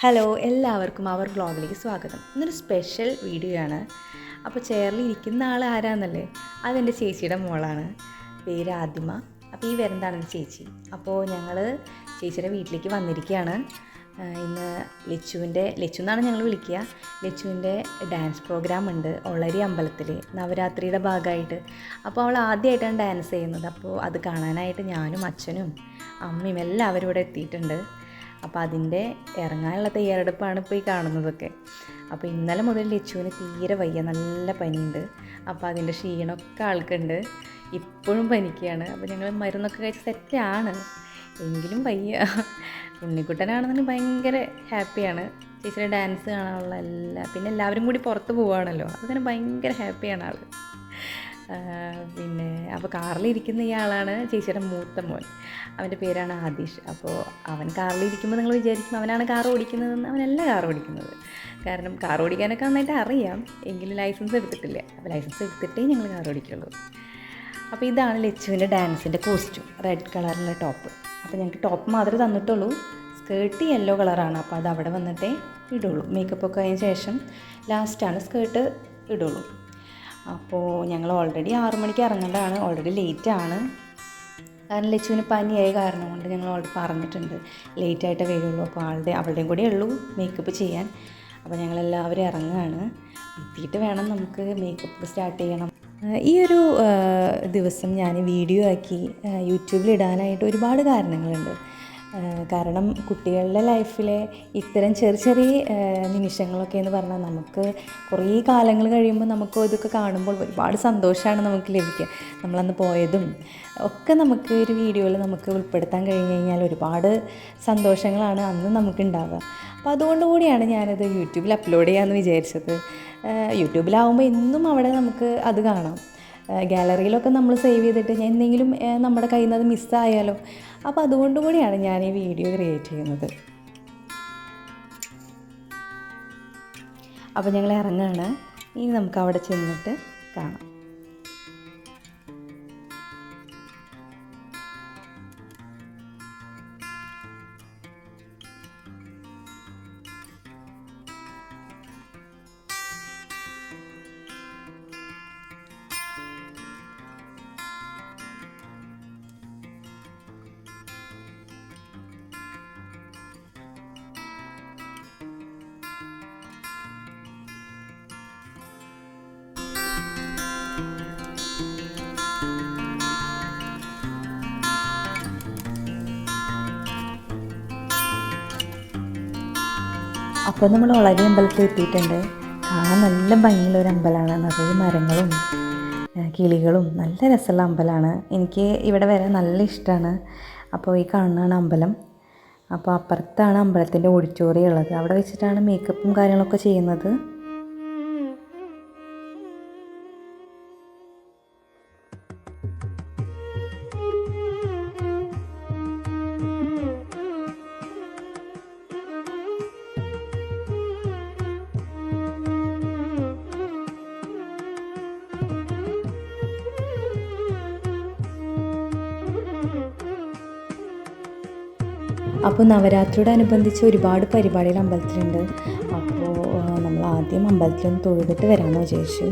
Hello, എല്ലാവർക്കും അവർ വ്ളോഗിലേക്ക് സ്വാഗതം. ഇന്നൊരു സ്പെഷ്യൽ വീഡിയോ ആണ്. അപ്പോൾ ചെയറിൽ ഇരിക്കുന്ന ആൾ ആരാന്നല്ലേ? അതെൻ്റെ ചേച്ചിയുടെ മോളാണ്. പേര് ആദിമ. അപ്പോൾ ഈ വരുന്നതാണ് എൻ്റെ ചേച്ചി. അപ്പോൾ ഞങ്ങൾ ചേച്ചിയുടെ വീട്ടിലേക്ക് വന്നിരിക്കുകയാണ്. ഇന്ന് ലച്ചു എന്നാണ് ഞങ്ങൾ വിളിക്കുക. ലച്ചുവിൻ്റെ ഡാൻസ് പ്രോഗ്രാം ഉണ്ട് ഒളരി അമ്പലത്തിൽ നവരാത്രിയുടെ ഭാഗമായിട്ട്. അപ്പോൾ അവൾ ആദ്യമായിട്ടാണ് ഡാൻസ് ചെയ്യുന്നത്. അപ്പോൾ അത് കാണാനായിട്ട് ഞാനും അച്ഛനും അമ്മയും എല്ലാവരും ഇവിടെ എത്തിയിട്ടുണ്ട്. അപ്പോൾ അതിൻ്റെ ഇറങ്ങാനുള്ള തയ്യാറെടുപ്പാണ് ഇപ്പോൾ ഈ കാണുന്നതൊക്കെ. അപ്പോൾ ഇന്നലെ മുതൽ ലച്ചുവിന് തീരെ വയ്യ, നല്ല പനിയുണ്ട്. അപ്പോൾ അതിൻ്റെ ക്ഷീണമൊക്കെ ആൾക്കുണ്ട്. ഇപ്പോഴും പനിക്കുകയാണ്. അപ്പോൾ ഞങ്ങൾ മരുന്നൊക്കെ കഴിച്ച് സെറ്റാണ്, എങ്കിലും വയ്യ. ഉണ്ണിക്കുട്ടനാണെന്നുണ്ടെങ്കിൽ ഭയങ്കര ഹാപ്പിയാണ്. ചേച്ചിയുടെ ഡാൻസ് കാണാനുള്ള പിന്നെ എല്ലാവരും കൂടി പുറത്ത് പോവുകയാണല്ലോ, അതിന് ഭയങ്കര ഹാപ്പിയാണ് ആൾ. അപ്പോൾ കാറിലിരിക്കുന്ന ഇയാളാണ് ചേച്ചിയുടെ മൂത്ത മോൻ. അവൻ്റെ പേരാണ് ആദിഷ്. അപ്പോൾ അവൻ കാറിലിരിക്കുമ്പോൾ നിങ്ങൾ വിചാരിക്കും അവനാണ് കാർ ഓടിക്കുന്നതെന്ന്. അവനല്ല കാർ ഓടിക്കുന്നത്. കാരണം കാർ ഓടിക്കാനൊക്കെ നന്നായിട്ട് അറിയാം, എങ്കിലും ലൈസൻസ് എടുത്തിട്ടില്ല. അപ്പോൾ ലൈസൻസ് എടുത്തിട്ടേ ഞങ്ങൾ കാർ ഓടിക്കുള്ളൂ. അപ്പോൾ ഇതാണ് ലച്ചുവിൻ്റെ ഡാൻസിൻ്റെ കോസ്റ്റ്യൂം, റെഡ് കളറിലെ ടോപ്പ്. അപ്പോൾ ഞങ്ങൾക്ക് ടോപ്പ് മാത്രമേ തന്നിട്ടുള്ളൂ, സ്കേർട്ട് യെല്ലോ കളറാണ്. അപ്പോൾ അത് അവിടെ വന്നിട്ടേ ഇടുള്ളൂ. മേക്കപ്പൊക്കെ കഴിഞ്ഞ ശേഷം ലാസ്റ്റാണ് സ്കേർട്ട് ഇടുള്ളൂ. അപ്പോൾ ഞങ്ങൾ ഓൾറെഡി 6 മണിക്ക് ഇറങ്ങേണ്ടതാണ്. ഓൾറെഡി ലേറ്റാണ്, കാരണം ലച്ചുവിന് പനിയായ കാരണം കൊണ്ട് ഞങ്ങൾ ഓൾറെഡി പറഞ്ഞിട്ടുണ്ട് ലേറ്റായിട്ടേ വരുള്ളൂ. അപ്പോൾ അവളുടെയും കൂടെ ഉള്ളൂ മേക്കപ്പ് ചെയ്യാൻ. അപ്പോൾ ഞങ്ങളെല്ലാവരും ഇറങ്ങുകയാണ്. എത്തിയിട്ട് വേണം നമുക്ക് മേക്കപ്പ് സ്റ്റാർട്ട് ചെയ്യണം. ഈ ഒരു ദിവസം ഞാൻ വീഡിയോ ആക്കി യൂട്യൂബിൽ ഇടാനായിട്ട് ഒരുപാട് കാരണങ്ങളുണ്ട്. കാരണം കുട്ടികളുടെ ലൈഫിലെ ഇത്തരം ചെറിയ നിമിഷങ്ങളൊക്കെ എന്ന് പറഞ്ഞാൽ നമുക്ക് കുറേ കാലങ്ങൾ കഴിയുമ്പോൾ നമുക്ക് ഇതൊക്കെ കാണുമ്പോൾ ഒരുപാട് സന്തോഷമാണ് നമുക്ക് ലഭിക്കുക. നമ്മളന്ന് പോയതും ഒക്കെ നമുക്ക് ഒരു വീഡിയോയിൽ നമുക്ക് ഉൾപ്പെടുത്താൻ കഴിഞ്ഞ് കഴിഞ്ഞാൽ ഒരുപാട് സന്തോഷങ്ങളാണ് അന്ന് നമുക്കുണ്ടാവുക. അപ്പോൾ അതുകൊണ്ട് കൂടിയാണ് ഞാനത് യൂട്യൂബിൽ അപ്ലോഡ് ചെയ്യാമെന്ന് വിചാരിച്ചത്. യൂട്യൂബിലാവുമ്പോൾ എന്നും അവിടെ നമുക്ക് അത് കാണാം. ഗാലറിയിലൊക്കെ നമ്മൾ സേവ് ചെയ്തിട്ട് എന്തെങ്കിലും നമ്മുടെ കയ്യിൽ നിന്ന് അത് മിസ്സായാലോ. അപ്പോൾ അതുകൊണ്ട് കൂടിയാണ് ഞാൻ ഈ വീഡിയോ ക്രിയേറ്റ് ചെയ്യുന്നത്. അപ്പോൾ ഞങ്ങൾ ഇറങ്ങുകയാണ്. ഇനി നമുക്ക് അവിടെ ചെന്നിട്ട് കാണാം. അപ്പോൾ നമ്മൾ ഒളരി അമ്പലത്തിൽ എത്തിയിട്ടുണ്ട്. കാണാൻ നല്ല ഭംഗിയുള്ളൊരു അമ്പലമാണ്. നിറയെ മരങ്ങളും കിളികളും, നല്ല രസമുള്ള അമ്പലമാണ്. എനിക്ക് ഇവിടെ വരാൻ നല്ല ഇഷ്ടമാണ്. അപ്പോൾ ഈ കാണുന്നതാണ് അമ്പലം. അപ്പോൾ അപ്പുറത്താണ് അമ്പലത്തിൻ്റെ ഓഡിറ്റോറിയം ഉള്ളത്. അവിടെ വെച്ചിട്ടാണ് മേക്കപ്പും കാര്യങ്ങളൊക്കെ ചെയ്യുന്നത്. അപ്പോൾ നവരാത്രിയോടനുബന്ധിച്ച് ഒരുപാട് പരിപാടികൾ അമ്പലത്തിലുണ്ട്. അപ്പോൾ നമ്മൾ ആദ്യം അമ്പലത്തിലൊന്ന് തൊഴുതിട്ട് വരാമെന്ന് വിചാരിച്ചു.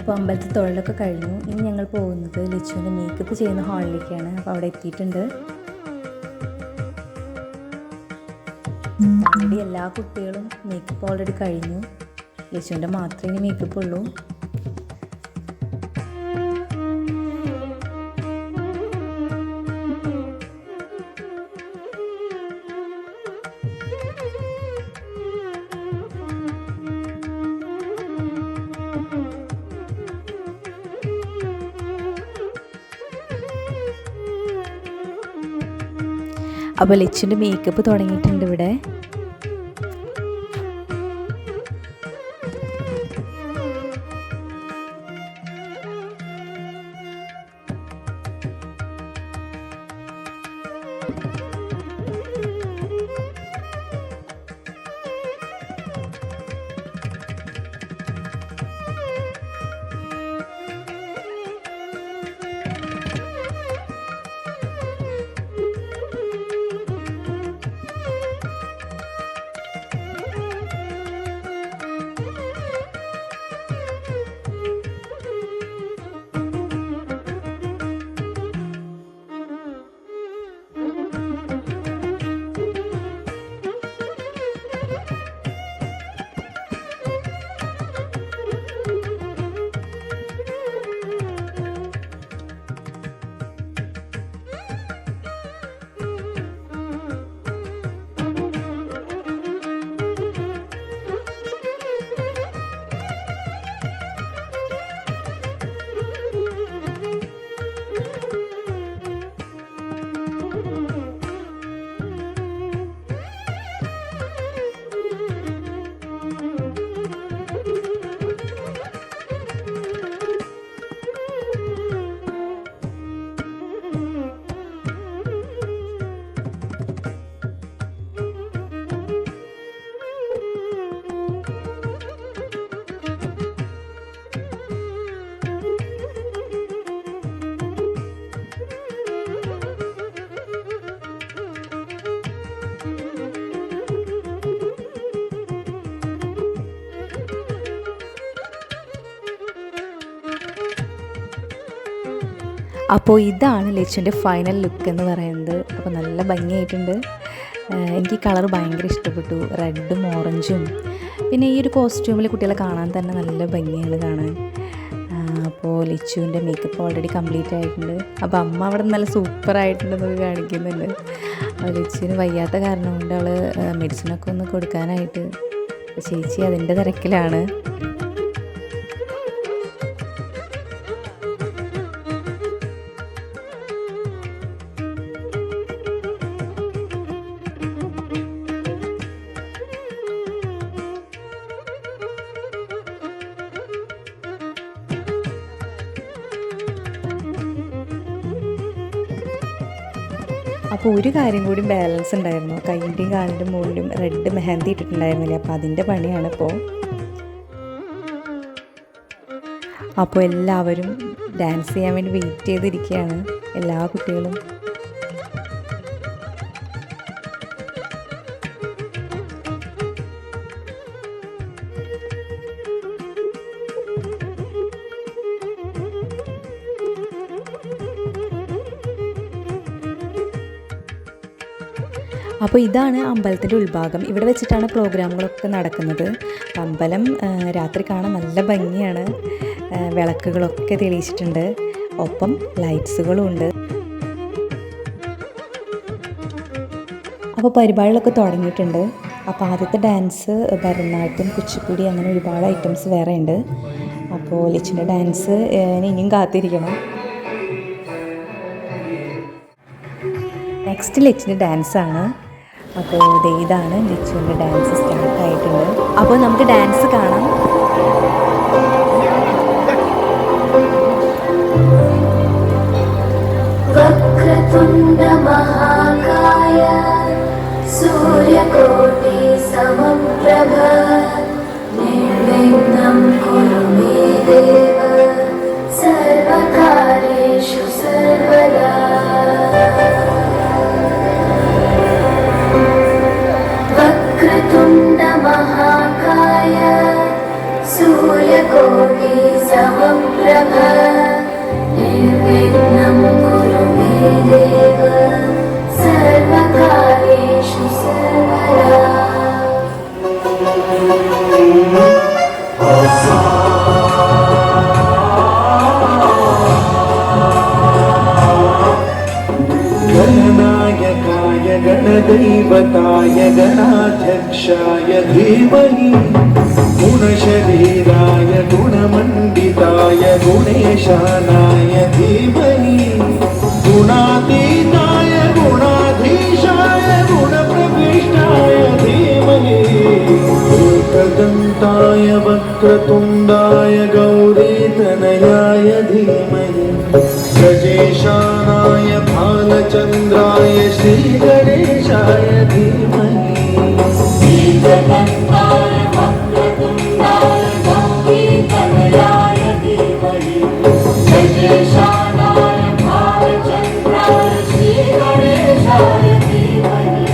അപ്പോൾ അമ്പലത്തിൽ തൊഴിലൊക്കെ കഴിഞ്ഞു. ഇനി ഞങ്ങൾ പോകുന്നത് ലച്ചുവിൻ്റെ മേക്കപ്പ് ചെയ്യുന്ന ഹാളിലേക്കാണ്. അപ്പോൾ അവിടെ എത്തിയിട്ടുണ്ട്. അവിടെ എല്ലാ കുട്ടികളും മേക്കപ്പ് ഓൾറെഡി കഴിഞ്ഞു. ലച്ചുവിൻ്റെ മാത്രമേ ഇനി മേക്കപ്പ് ഉള്ളൂ. അപ്പോൾ ലച്ചുവിൻ്റെ മേക്കപ്പ് തുടങ്ങിയിട്ടുണ്ട് ഇവിടെ. അപ്പോൾ ഇതാണ് ലച്ചുവിൻ്റെ ഫൈനൽ ലുക്ക് എന്ന് പറയുന്നത്. അപ്പോൾ നല്ല ഭംഗിയായിട്ടുണ്ട്. എനിക്ക് ഈ കളർ ഭയങ്കര ഇഷ്ടപ്പെട്ടു, റെഡും ഓറഞ്ചും. പിന്നെ ഈ ഒരു കോസ്റ്റ്യൂമിൽ കുട്ടികളെ കാണാൻ തന്നെ നല്ല ഭംഗിയാണ് കാണാൻ. അപ്പോൾ ലച്ചുവിൻ്റെ മേക്കപ്പ് ഓൾറെഡി കംപ്ലീറ്റ് ആയിട്ടുണ്ട്. അപ്പോൾ അമ്മ അവിടെ നല്ല സൂപ്പറായിട്ടുണ്ടെന്നൊക്കെ കാണിക്കുന്നുണ്ട്. അപ്പോൾ ലച്ചുവിന് വയ്യാത്ത കാരണം കൊണ്ട് അവൾ മെഡിസിനൊക്കെ ഒന്ന് കൊടുക്കാനായിട്ട് ചേച്ചി അതിൻ്റെ തിരക്കിലാണ്. അപ്പോൾ ഒരു കാര്യം കൂടി ബാലൻസ് ഉണ്ടായിരുന്നു. കൈൻ്റെയും കാലിൻ്റെ മുകളിലും റെഡ് മെഹന്തി ഇട്ടിട്ടുണ്ടായിരുന്നില്ല. അപ്പോൾ അതിൻ്റെ പണിയാണ് ഇപ്പോൾ. അപ്പോൾ എല്ലാവരും ഡാൻസ് ചെയ്യാൻ വേണ്ടി വെയിറ്റ് ചെയ്തിരിക്കുകയാണ്, എല്ലാ കുട്ടികളും. അപ്പോൾ ഇതാണ് അമ്പലത്തിൻ്റെ ഉൾഭാഗം. ഇവിടെ വെച്ചിട്ടാണ് പ്രോഗ്രാമുകളൊക്കെ നടക്കുന്നത്. അമ്പലം രാത്രി കാണാൻ നല്ല ഭംഗിയാണ്. വിളക്കുകളൊക്കെ തെളിയിച്ചിട്ടുണ്ട്, ഒപ്പം ലൈറ്റ്സുകളും ഉണ്ട്. അപ്പോൾ പരിപാടികളൊക്കെ തുടങ്ങിയിട്ടുണ്ട്. അപ്പോൾ ആദ്യത്തെ ഡാൻസ് ഭരതനാട്യം, കുച്ചിപ്പുടി, അങ്ങനെ ഒരുപാട് ഐറ്റംസ് വേറെ ഉണ്ട്. അപ്പോൾ ലച്ചുവിൻ്റെ ഡാൻസ് ഇനിയും കാത്തിരിക്കണം. നെക്സ്റ്റ് ലച്ചുവിൻ്റെ ഡാൻസാണ്. അപ്പോൾ ഇതാണ് ലച്ചുവിൻ്റെ ഡാൻസ് സ്റ്റാർട്ടായിട്ടുണ്ട്. അപ്പോൾ നമുക്ക് ഡാൻസ് കാണാം. വക്രതുണ്ഡ മഹാകായ സൂര്യകോടി സമപ്രഭ നിർവിഘ്നം കുരു മേ ദേവ സർവകാര്യേഷു സർവദാ. വക്രതുണ്ഡ മഹാകായ സൂര്യകോടി സമപ്രഭ നിർവിഘ്നം കുരു മേ ദേവ സർവകാര്യേഷു സർവദാ. गणनायकाय गणदैवताय गणाध्यक्षाय धीमहि गुणशरीराय गुणमण्डिताय गुणेशानाय धीमहि गुणातीताय गुणाधीशाय वक्रतुण्डाय गौरीतनयाय धीमहि गजेशानाय भालचन्द्राय श्रीगणेशाय धीमहि श्रीगणेशाय वक्रतुण्डाय गौरीतनयाय धीमहि गजेशानाय भालचन्द्राय श्रीगणेशाय धीमहि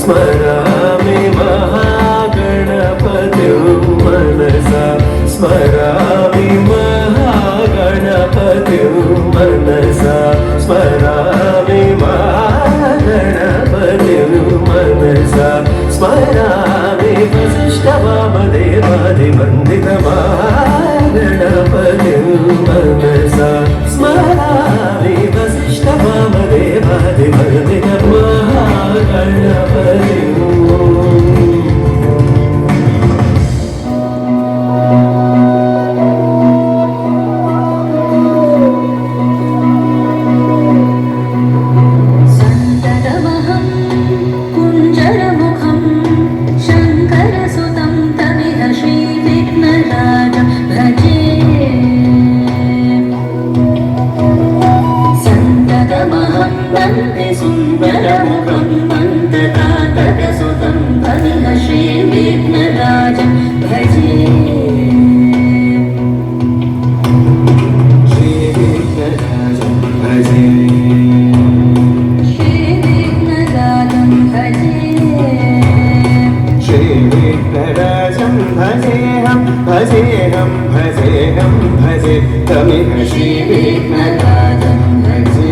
स्मरामि महागणपतिं मनसा स्मरामि महागणपतिं मनसा स्मरामि महागणपतिं मनसा स्मरामि वसिष्ठवामदेवादिवन्दितमहागणपतिं मनसा स्मरामि वसिष्ठवामदेवादिवन्दितमहागणपतिं सुन्दरमुखं मन्दतातकसुतं भज श्रीविघ्नराजं भजे श्रीविघ्नराजं भजे श्रीविघ्नराजं भजे श्रीविघ्नराजं भजेऽहं भजेऽहं भजेऽहं भजे तमिह श्रीविघ्नराजं भजे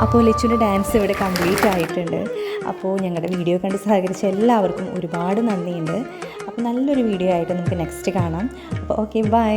അപ്പോൾ ലച്ചുവിൻ്റെ ഡാൻസ് ഇവിടെ കംപ്ലീറ്റ് ആയിട്ടുണ്ട്. അപ്പോൾ ഞങ്ങളുടെ വീഡിയോ കണ്ട് സഹകരിച്ച എല്ലാവർക്കും ഒരുപാട് നന്ദിയുണ്ട്. അപ്പോൾ നല്ലൊരു വീഡിയോ ആയിട്ട് നമുക്ക് നെക്സ്റ്റ് കാണാം. അപ്പോൾ ഓക്കെ, ബൈ.